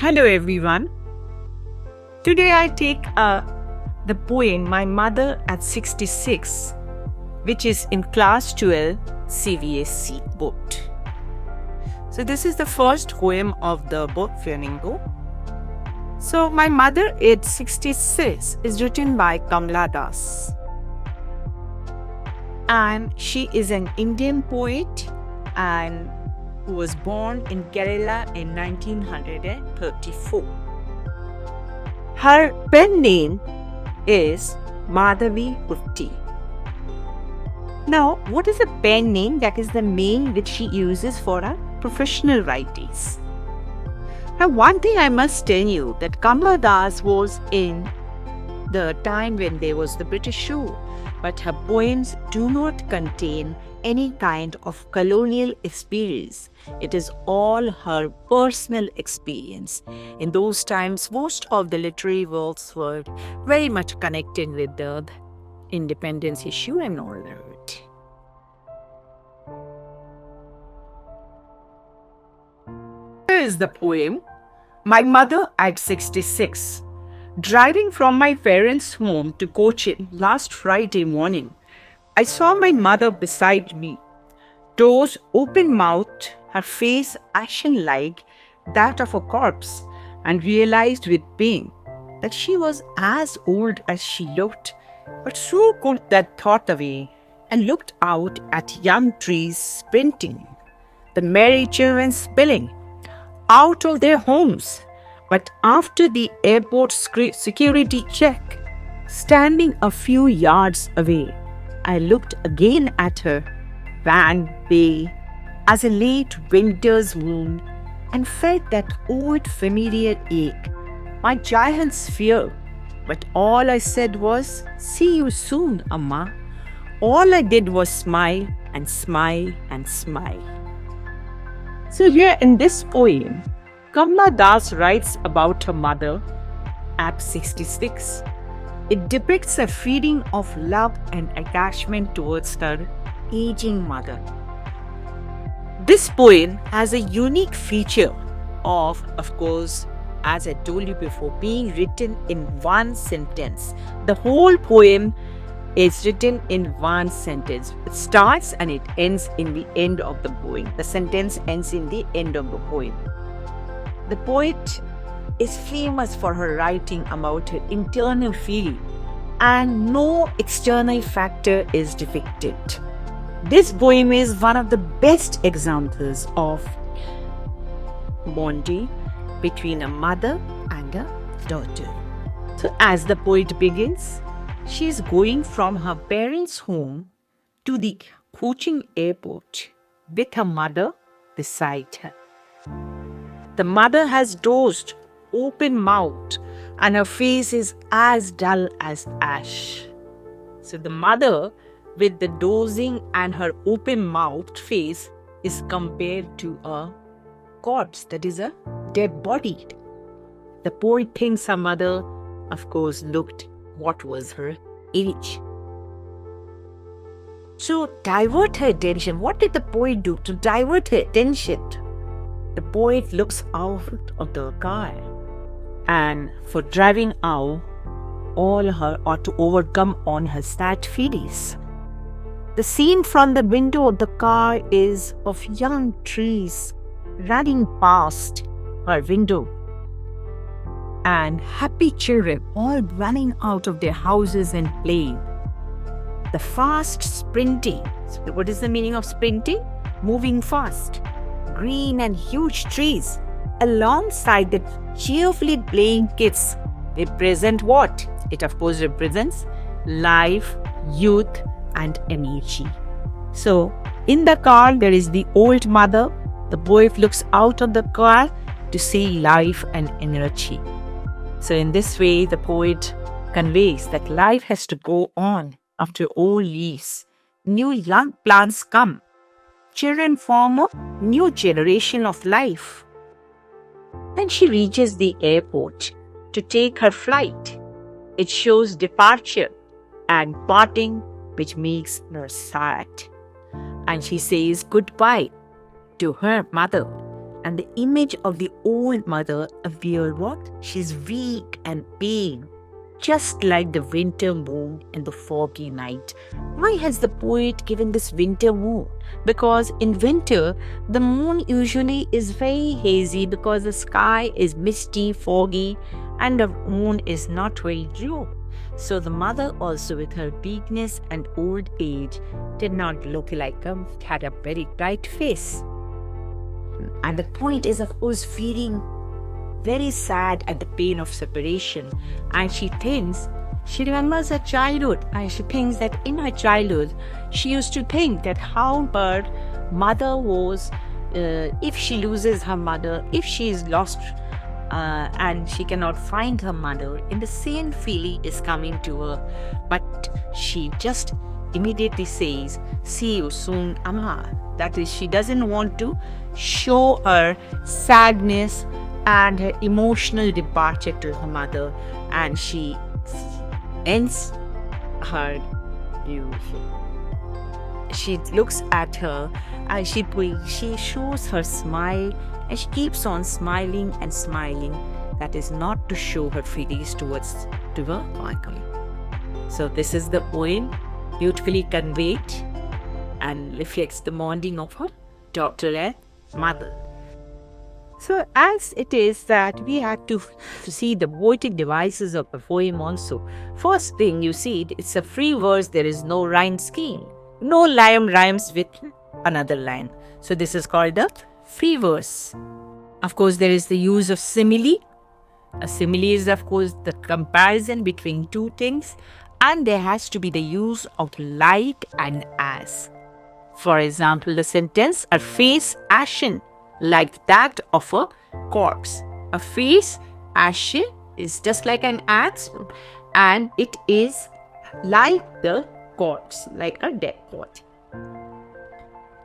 Hello everyone. Today I take the poem My Mother at 66, which is in class 12 CBSE board. So this is the first poem of the book Flamingo. So My Mother at 66 is written by Kamla Das. And she is an Indian poet and who was born in Kerala in 1934. Her pen name is Madhavi Putti. Now, what is a pen name? That is the name which she uses for her professional writings. Now, one thing I must tell you that Kamla Das was in the time when there was the British rule, but her poems do not contain any kind of colonial experience. It is all her personal experience. In those times, most of the literary works were very much connected with the independence issue and all that. Here is the poem, My Mother at 66. Driving from my parents' home to Cochin last Friday morning, I saw my mother beside me, doors open-mouthed, her face ashen like that of a corpse, and realized with pain that she was as old as she looked, but so put that thought away and looked out at young trees sprinting, the merry children spilling out of their homes. But after the airport security check, standing a few yards away, I looked again at her, wan bay as a late winter's moon, and felt that old familiar ache, my child's fear. But all I said was, "See you soon, Amma." All I did was smile and smile and smile. So here in this poem, Kamla Das writes about her mother at 66. It depicts a feeling of love and attachment towards her aging mother. This poem has a unique feature of course, as I told you before, being written in one sentence. The whole poem is written in one sentence. It starts and it ends in the end of the poem. The sentence ends in the end of the poem. The poet is famous for her writing about her internal feeling, and no external factor is depicted. This poem is one of the best examples of bonding between a mother and a daughter. So as the poet begins, she is going from her parents' home to the Cochin airport with her mother beside her. The mother has dozed, open-mouthed, and her face is as dull as ash. So the mother, with the dozing and her open-mouthed face, is compared to a corpse, that is a dead body. The poet thinks her mother, of course, looked what was her age. So divert her attention. What did the poet do to divert her attention? The poet looks out of the car, and for driving out all her or to overcome on her sad feelings. The scene from the window of the car is of young trees running past her window and happy children all running out of their houses and playing. The fast sprinting. What is the meaning of sprinting? moving fast, green and huge trees alongside the cheerfully playing kids represent what? It of course represents life, youth and energy. So in the car there is the old mother. The boy looks out of the car to see life and energy. So in this way the poet conveys that life has to go on after all leaves. New young plants come. Children form a new generation of life. When she reaches the airport to take her flight, it shows departure and parting, which makes her sad. And she says goodbye to her mother. And the image of the old mother appears what? She's weak and pale, just like the winter moon in the foggy night. Why has the poet given this winter moon? Because in winter, the moon usually is very hazy because the sky is misty, foggy, and the moon is not very blue. So the mother also with her weakness and old age did not look like had a very bright face. And the poet is of course feeling very sad at the pain of separation, and she remembers her childhood, and she thinks that in her childhood she used to think that how her mother was, if she loses her mother, if she is lost and she cannot find her mother, and the same feeling is coming to her, but she just immediately says, "See you soon, Amma." That is, she doesn't want to show her sadness and her emotional departure to her mother, and she ends her view. She looks at her and she shows her smile, and she keeps on smiling and smiling. That is not to show her feelings to her Michael. So this is the poem, beautifully conveyed and reflects the bonding of her daughter and mother. So as it is that we had to see the poetic devices of the poem also. First thing you see, it's a free verse, there is no rhyme scheme. No line rhymes with another line. So this is called the free verse. Of course, there is the use of simile. A simile is of course the comparison between two things, and there has to be the use of like and as. For example, the sentence, "A face ashen like that of a corpse." A face ashen is just like an axe, and it is like the corpse, like a dead body.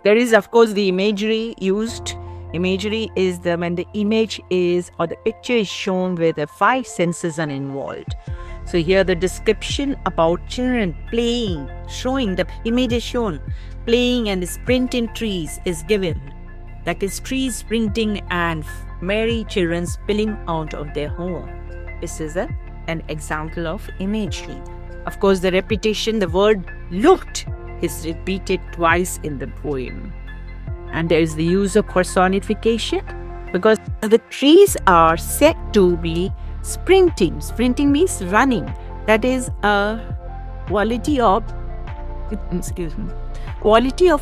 There is of course the imagery used. Imagery is when the image is or the picture is shown where the five senses are involved. So here the description about children playing, showing the image is shown, playing and sprinting trees is given. That is trees sprinting and merry children spilling out of their home. This is an example of imagery. Of course, the repetition, the word looked is repeated twice in the poem. And there is the use of personification because the trees are said to be sprinting. Sprinting means running. That is a quality of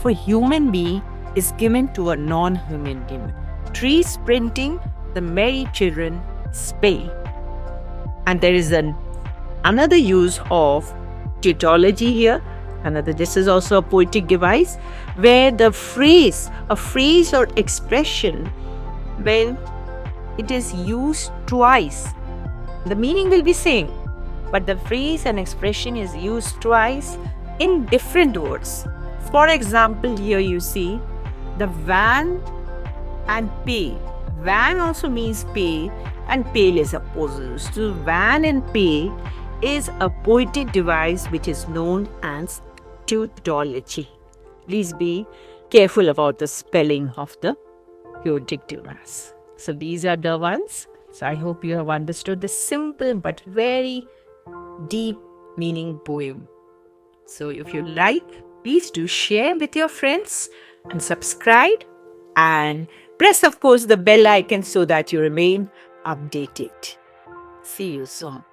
a human being is given to a non-human being. Trees sprinting, the merry children spay. And there is another use of tautology here. This is also a poetic device where a phrase or expression, when it is used twice, the meaning will be same, but the phrase and expression is used twice in different words. For example, here you see the van and pay. Van also means pay, and pale is opposite. So van and pay is a poetic device which is known as tautology. Please be careful about the spelling of the poetic device. So these are the ones. So I hope you have understood the simple but very deep meaning poem. So if you like, please do share with your friends and subscribe and press of course the bell icon so that you remain updated. See you soon.